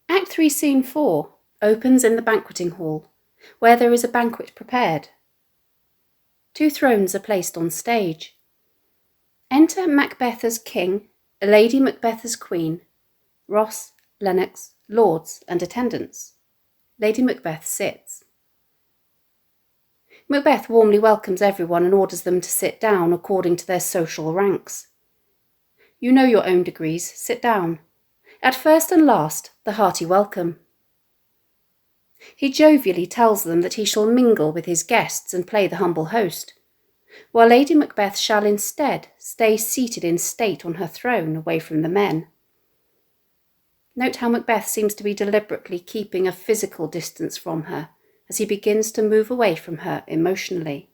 Act 3, Scene 4 opens in the banqueting hall, where there is a banquet prepared. 2 thrones are placed on stage. Enter Macbeth as king, Lady Macbeth as queen, Ross, Lennox, lords and attendants. Lady Macbeth sits. Macbeth warmly welcomes everyone and orders them to sit down according to their social ranks. You know your own degrees, sit down. At first and last, the hearty welcome. He jovially tells them that he shall mingle with his guests and play the humble host, while Lady Macbeth shall instead stay seated in state on her throne away from the men. Note how Macbeth seems to be deliberately keeping a physical distance from her as he begins to move away from her emotionally.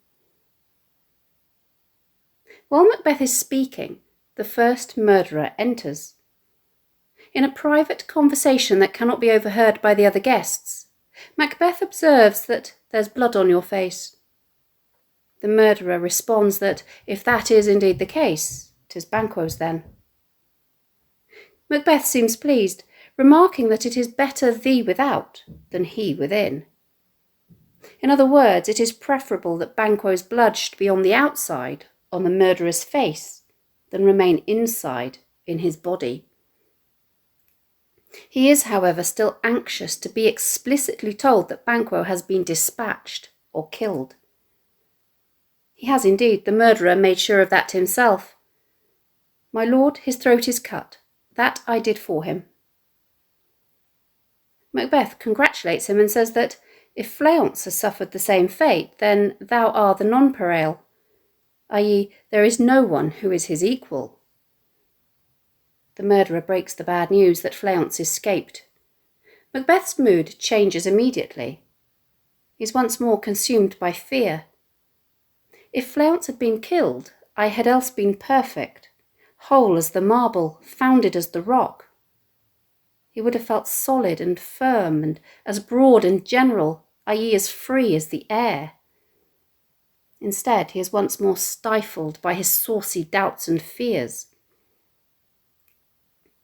While Macbeth is speaking, the first murderer enters. In a private conversation that cannot be overheard by the other guests, Macbeth observes that there's blood on your face. The murderer responds that if that is indeed the case, 'tis Banquo's then. Macbeth seems pleased, remarking that it is better thee without than he within. In other words, it is preferable that Banquo's blood should be on the outside, on the murderer's face, than remain inside, in his body. He is, however, still anxious to be explicitly told that Banquo has been dispatched or killed. He has indeed, the murderer, made sure of that himself. My lord, his throat is cut. That I did for him. Macbeth congratulates him and says that if Fleance has suffered the same fate, then thou art the nonpareil, i.e., there is no one who is his equal. The murderer breaks the bad news that Fleance escaped. Macbeth's mood changes immediately. He is once more consumed by fear. If Fleance had been killed, I had else been perfect, whole as the marble, founded as the rock. He would have felt solid and firm and as broad and general, i.e. as free as the air. Instead, he is once more stifled by his saucy doubts and fears.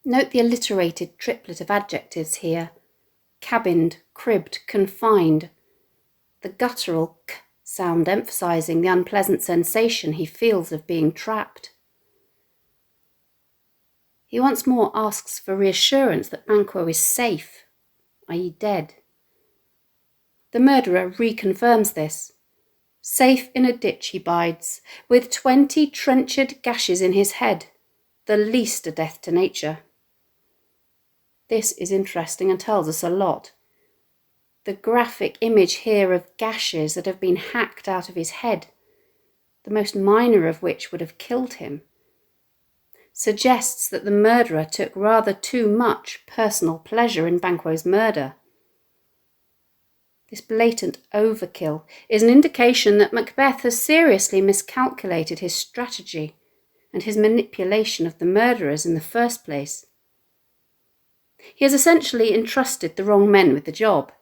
Note the alliterated triplet of adjectives here: cabined, cribbed, confined. The guttural k sound emphasising the unpleasant sensation he feels of being trapped. He once more asks for reassurance that Banquo is safe, i.e. dead. The murderer reconfirms this. Safe in a ditch he bides, with 20 trenched gashes in his head, the least a death to nature. This is interesting and tells us a lot. The graphic image here of gashes that have been hacked out of his head, the most minor of which would have killed him, suggests that the murderer took rather too much personal pleasure in Banquo's murder. This blatant overkill is an indication that Macbeth has seriously miscalculated his strategy and his manipulation of the murderers in the first place. He has essentially entrusted the wrong men with the job.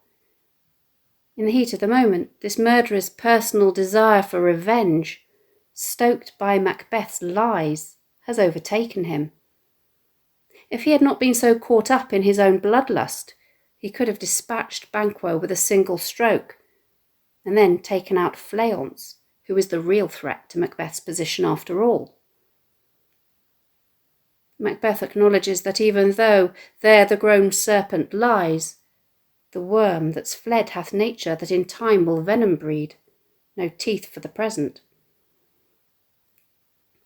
In the heat of the moment, this murderer's personal desire for revenge, stoked by Macbeth's lies, has overtaken him. If he had not been so caught up in his own bloodlust, he could have dispatched Banquo with a single stroke, and then taken out Fleance, who is the real threat to Macbeth's position after all. Macbeth acknowledges that even though there the grown serpent lies, the worm that's fled hath nature that in time will venom breed, no teeth for the present.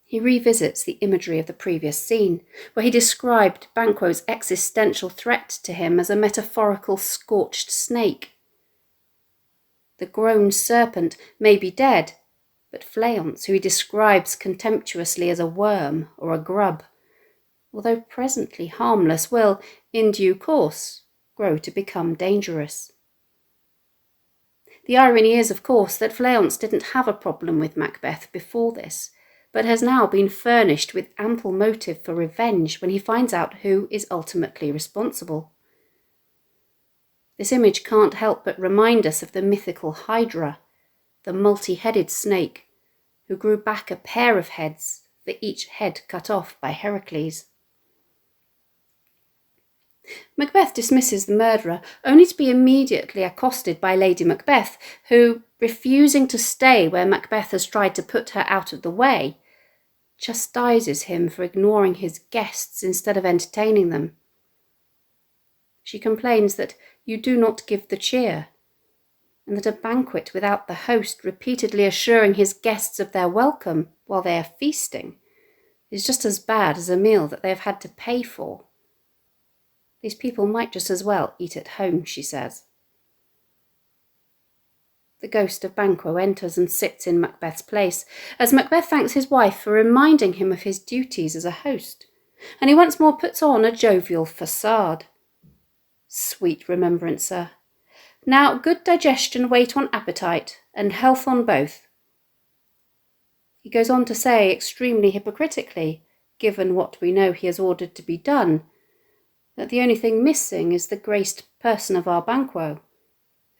He revisits the imagery of the previous scene, where he described Banquo's existential threat to him as a metaphorical scorched snake. The grown serpent may be dead, but Fleance, who he describes contemptuously as a worm or a grub, although presently harmless, will, in due course, grow to become dangerous. The irony is, of course, that Fleance didn't have a problem with Macbeth before this, but has now been furnished with ample motive for revenge when he finds out who is ultimately responsible. This image can't help but remind us of the mythical Hydra, the multi-headed snake, who grew back a pair of heads for each head cut off by Heracles. Macbeth dismisses the murderer, only to be immediately accosted by Lady Macbeth, who, refusing to stay where Macbeth has tried to put her out of the way, chastises him for ignoring his guests instead of entertaining them. She complains that you do not give the cheer, and that a banquet without the host repeatedly assuring his guests of their welcome while they are feasting is just as bad as a meal that they have had to pay for. These people might just as well eat at home, she says. The Ghost of Banquo enters and sits in Macbeth's place, as Macbeth thanks his wife for reminding him of his duties as a host, and he once more puts on a jovial facade. Sweet remembrancer. Now good digestion wait on appetite, and health on both. He goes on to say, extremely hypocritically, given what we know he has ordered to be done, that the only thing missing is the graced person of our Banquo,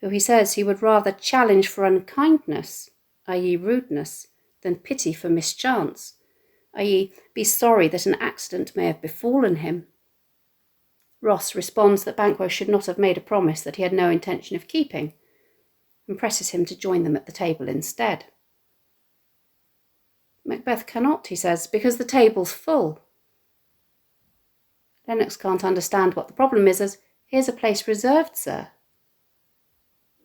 who he says he would rather challenge for unkindness, i.e. rudeness, than pity for mischance, i.e. be sorry that an accident may have befallen him. Ross responds that Banquo should not have made a promise that he had no intention of keeping, and presses him to join them at the table instead. Macbeth cannot, he says, because the table's full. Lennox can't understand what the problem is, as here's a place reserved, sir.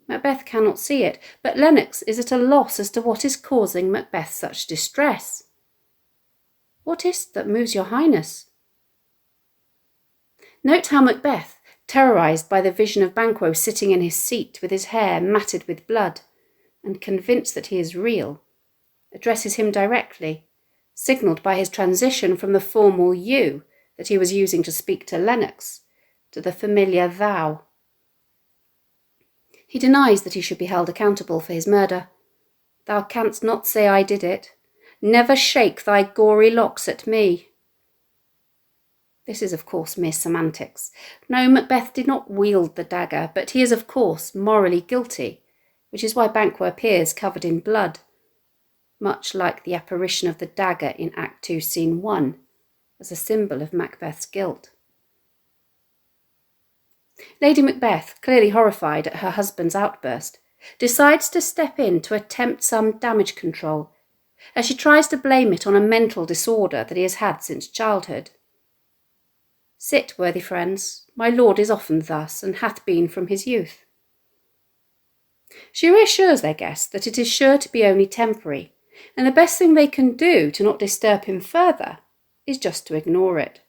Macbeth cannot see it, but Lennox is at a loss as to what is causing Macbeth such distress. What is it that moves your highness? Note how Macbeth, terrorised by the vision of Banquo sitting in his seat with his hair matted with blood, and convinced that he is real, addresses him directly, signalled by his transition from the formal you that he was using to speak to Lennox, to the familiar thou. He denies that he should be held accountable for his murder. Thou canst not say I did it. Never shake thy gory locks at me. This is, of course, mere semantics. No, Macbeth did not wield the dagger, but he is, of course, morally guilty, which is why Banquo appears covered in blood, much like the apparition of the dagger in Act 2, Scene 1, as a symbol of Macbeth's guilt. Lady Macbeth, clearly horrified at her husband's outburst, decides to step in to attempt some damage control, as she tries to blame it on a mental disorder that he has had since childhood. Sit, worthy friends, my lord is often thus, and hath been from his youth. She reassures their guest that it is sure to be only temporary, and the best thing they can do to not disturb him further is just to ignore it.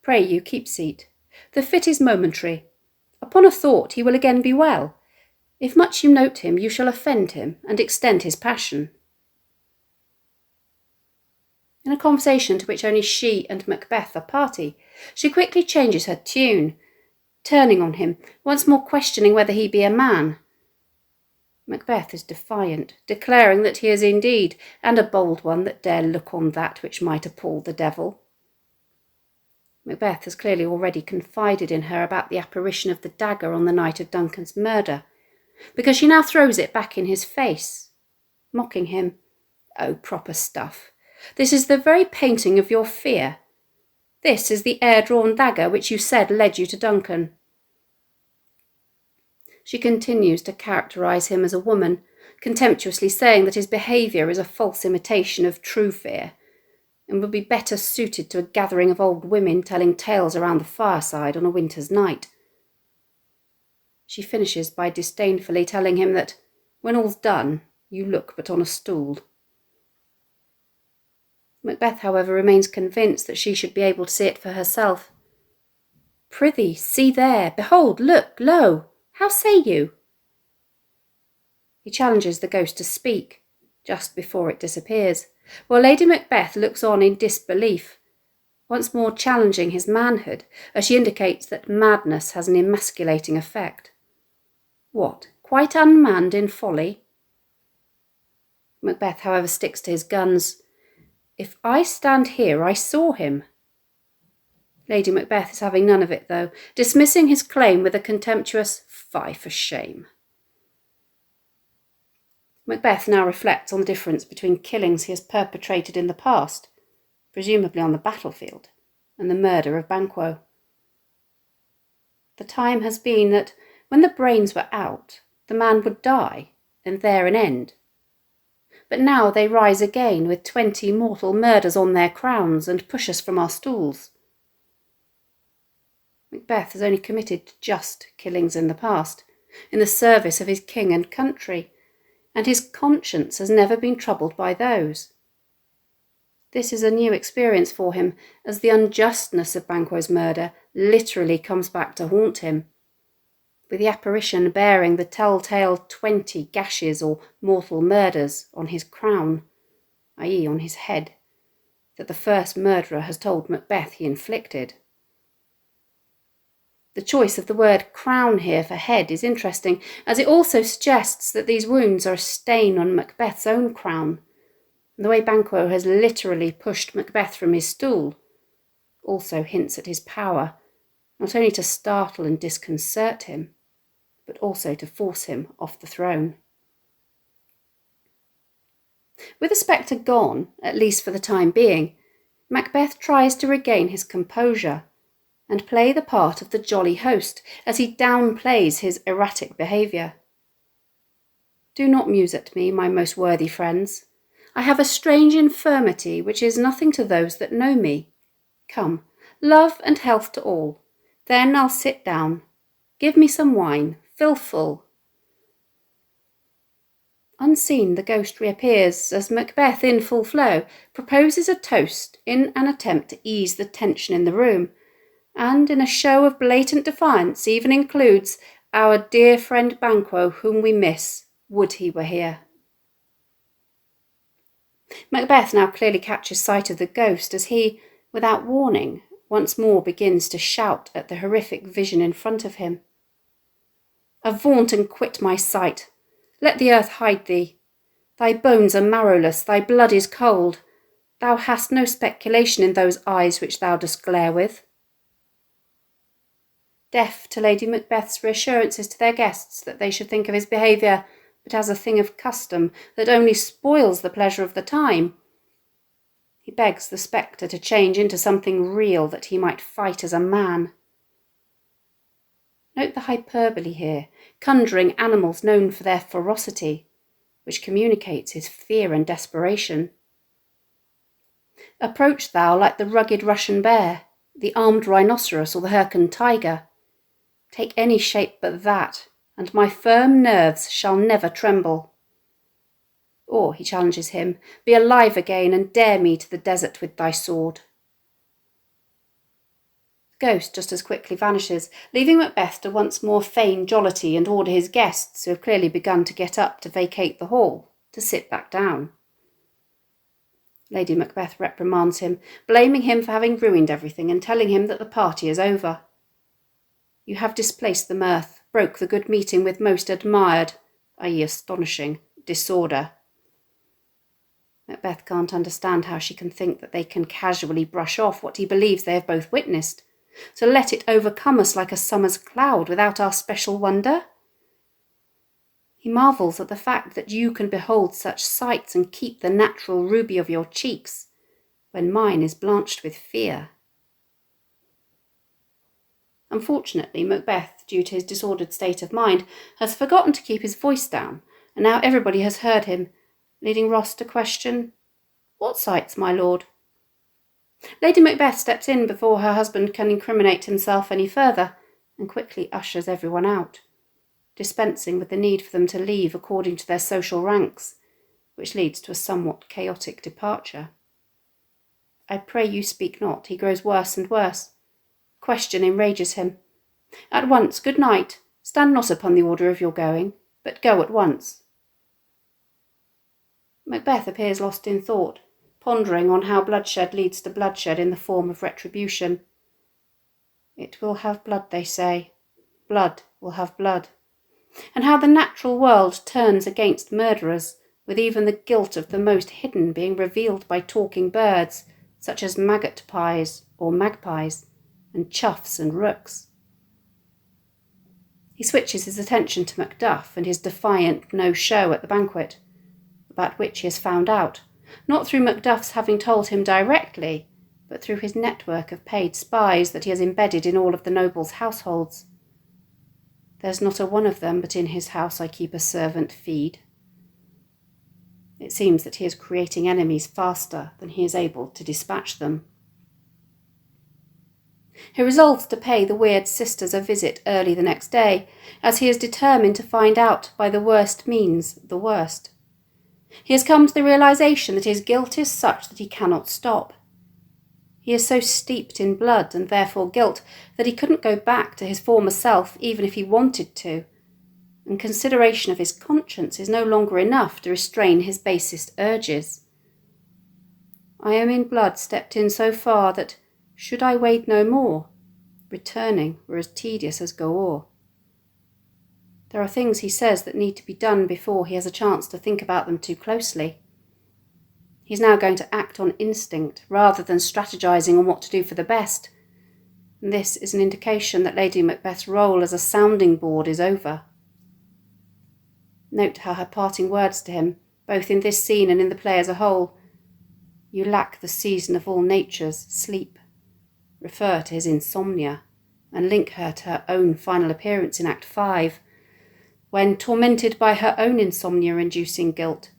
Pray you keep seat. The fit is momentary. Upon a thought he will again be well. If much you note him, you shall offend him, and extend his passion. In a conversation to which only she and Macbeth are party, she quickly changes her tune, turning on him, once more questioning whether he be a man. Macbeth is defiant, declaring that he is indeed, and a bold one that dare look on that which might appall the devil. Macbeth has clearly already confided in her about the apparition of the dagger on the night of Duncan's murder, because she now throws it back in his face, mocking him. Oh, proper stuff. This is the very painting of your fear. This is the air-drawn dagger which you said led you to Duncan. She continues to characterise him as a woman, contemptuously saying that his behaviour is a false imitation of true fear, and would be better suited to a gathering of old women telling tales around the fireside on a winter's night. She finishes by disdainfully telling him that, when all's done, you look but on a stool. Macbeth, however, remains convinced that she should be able to see it for herself. Prithee, see there, behold, look, lo, how say you? He challenges the ghost to speak, just before it disappears, while Lady Macbeth looks on in disbelief, once more challenging his manhood, as she indicates that madness has an emasculating effect. What, quite unmanned in folly? Macbeth, however, sticks to his guns. If I stand here, I saw him. Lady Macbeth is having none of it, though, dismissing his claim with a contemptuous fie for shame. Macbeth now reflects on the difference between killings he has perpetrated in the past, presumably on the battlefield, and the murder of Banquo. The time has been that, when the brains were out, the man would die, and there an end. But now they rise again with 20 mortal murders on their crowns and push us from our stools. Macbeth has only committed just killings in the past, in the service of his king and country, and his conscience has never been troubled by those. This is a new experience for him, as the unjustness of Banquo's murder literally comes back to haunt him, with the apparition bearing the telltale 20 gashes or mortal murders on his crown, i.e. on his head, that the first murderer has told Macbeth he inflicted. The choice of the word crown here for head is interesting, as it also suggests that these wounds are a stain on Macbeth's own crown, and the way Banquo has literally pushed Macbeth from his stool also hints at his power, not only to startle and disconcert him, but also to force him off the throne. With the spectre gone, at least for the time being, Macbeth tries to regain his composure and play the part of the jolly host as he downplays his erratic behaviour. Do not muse at me, my most worthy friends. I have a strange infirmity which is nothing to those that know me. Come, love and health to all. Then I'll sit down. Give me some wine, fill full. Unseen, the ghost reappears as Macbeth, in full flow, proposes a toast in an attempt to ease the tension in the room, and in a show of blatant defiance even includes our dear friend Banquo, whom we miss, would he were here. Macbeth now clearly catches sight of the ghost as he, without warning, once more begins to shout at the horrific vision in front of him. Avaunt and quit my sight. Let the earth hide thee. Thy bones are marrowless, thy blood is cold. Thou hast no speculation in those eyes which thou dost glare with. Deaf to Lady Macbeth's reassurances to their guests that they should think of his behaviour but as a thing of custom that only spoils the pleasure of the time, he begs the spectre to change into something real that he might fight as a man. Note the hyperbole here, conjuring animals known for their ferocity, which communicates his fear and desperation. Approach thou like the rugged Russian bear, the armed rhinoceros, or the Hyrcan tiger. Take any shape but that, and my firm nerves shall never tremble. Or, he challenges him, be alive again and dare me to the desert with thy sword. The ghost just as quickly vanishes, leaving Macbeth to once more feign jollity and order his guests, who have clearly begun to get up to vacate the hall, to sit back down. Lady Macbeth reprimands him, blaming him for having ruined everything and telling him that the party is over. You have displaced the mirth, broke the good meeting with most admired, i.e. astonishing, disorder. Macbeth can't understand how she can think that they can casually brush off what he believes they have both witnessed, so let it overcome us like a summer's cloud without our special wonder. He marvels at the fact that you can behold such sights and keep the natural ruby of your cheeks, when mine is blanched with fear. Unfortunately, Macbeth, due to his disordered state of mind, has forgotten to keep his voice down, and now everybody has heard him, leading Ross to question, "What sights, my lord?" Lady Macbeth steps in before her husband can incriminate himself any further, and quickly ushers everyone out, dispensing with the need for them to leave according to their social ranks, which leads to a somewhat chaotic departure. "I pray you speak not," he grows worse and worse. Question enrages him. "At once, good night. Stand not upon the order of your going, but go at once." Macbeth appears lost in thought, pondering on how bloodshed leads to bloodshed in the form of retribution. It will have blood, they say. Blood will have blood. And how the natural world turns against murderers, with even the guilt of the most hidden being revealed by talking birds, such as maggot pies or magpies, and choughs and rooks. He switches his attention to Macduff and his defiant no-show at the banquet, about which he has found out, not through Macduff's having told him directly, but through his network of paid spies that he has embedded in all of the nobles' households, There's not a one of them, but in his house I keep a servant feed. It seems that he is creating enemies faster than he is able to dispatch them. He resolves to pay the weird sisters a visit early the next day, as he is determined to find out by the worst means the worst. He has come to the realization that his guilt is such that he cannot stop. He is so steeped in blood and therefore guilt that he couldn't go back to his former self even if he wanted to, and consideration of his conscience is no longer enough to restrain his basest urges. I am in blood stepped in so far that, should I wade no more, returning were as tedious as go o'er. There are things he says that need to be done before he has a chance to think about them too closely. He's now going to act on instinct rather than strategizing on what to do for the best. And this is an indication that Lady Macbeth's role as a sounding board is over. Note how her parting words to him, both in this scene and in the play as a whole, "You lack the season of all natures, sleep," refer to his insomnia, and link her to her own final appearance in Act 5, when, tormented by her own insomnia-inducing guilt,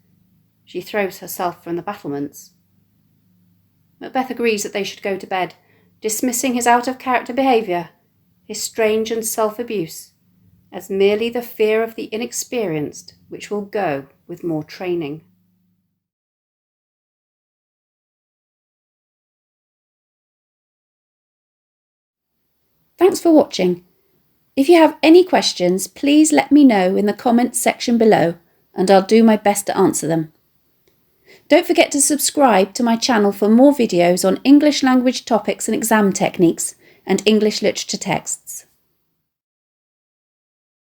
she throws herself from the battlements. Macbeth agrees that they should go to bed, dismissing his out-of-character behaviour, his strange and self-abuse, as merely the fear of the inexperienced, which will go with more training. Thanks for watching. If you have any questions, please let me know in the comments section below, and I'll do my best to answer them. Don't forget to subscribe to my channel for more videos on English language topics and exam techniques, and English literature texts.